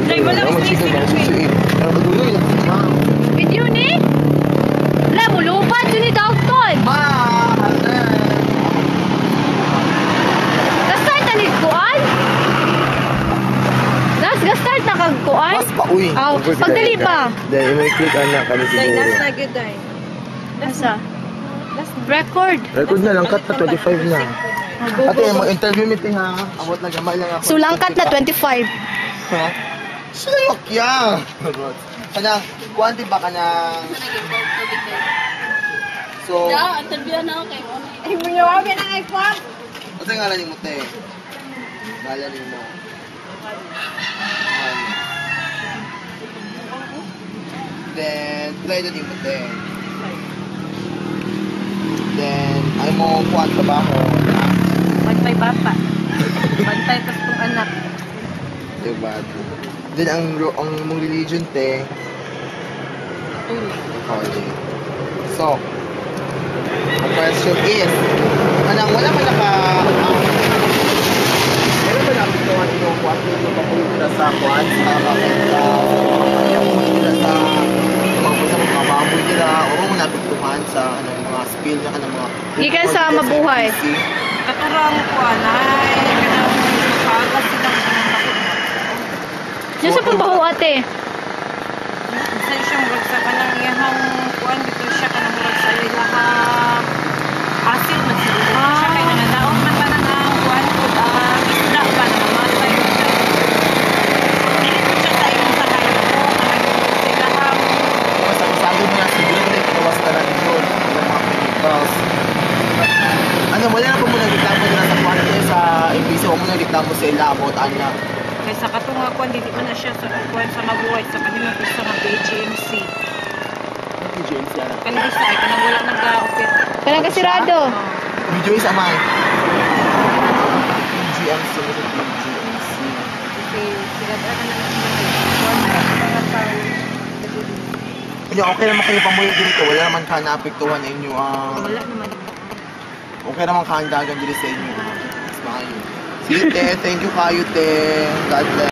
Day, wala ko Video ni? Wala mo, lupa. Ito ni Dalton. Gastart na ni Kuan? Gastart na kag Kuan? Mas pa, uy. Pagdali pa. Dahil may click anak kami Day, siguro. nasa good day. Asa? Record. Record na lang, cut na 25 na. Ate, mag-interview meeting ha. Abot na gamay lang ako. Sulangkat na 25. Ha? Sila kya. Kanang, kuwanti ba kanang... So... Yeah, interview na ako kayo. Ay, mo yung wag na iPhone. Kasi ngalan mo, te. Ngalan mo. Then, play na din mo, te. Then, ay mo kuwan trabaho. Bantay bata. Bantay tas kong anak. Diba? Then, ang mong religion, te. Holy. So, ang question is, anang wala man naka... meron ba namin ito ang inyong kuwan? Ito pa po nila sa kuwan? Sa kakita? Ayaw po nila sa mga baboy nila? O napagtuman sa mga spill na mga... Gikan sa mabuhay. Katurang ko anay. Kanang kagas silang takot. Diyan sa pabaho ate. Sa siyang murag sa kanang iyahang kuan dito siya kanang murag sa ilahang acid man siguro. Siya kay nanadaot man parang ang kuan pud isda ba na mamatay siya. Dili siya sa imong sakay ko kanang sa ilahang Sabi mo na siguro na ikawas ka lang yun. Mga chemicals. Ano, wala na po muna reklamo nila sa kuwan sa MPC. Huwag mo na reklamo sa ila about anak. kaysa katunga kuan dili man na siya sa kuan sa mabuhay sa kanila sa mga BGMC. BGMC ano? Kanila sa ay kanang wala nag-open. Kanang kasirado. Video is amay. BGMC. BGMC. Okay, sila ba na mga tao. Kaya okay naman kayo pamuyo dito. Wala naman ka naapektuhan na inyo. Wala naman. Okay naman ka ang dagan dito sa inyo. Mas maayo. Sige, te. Thank you kayo, te. God bless.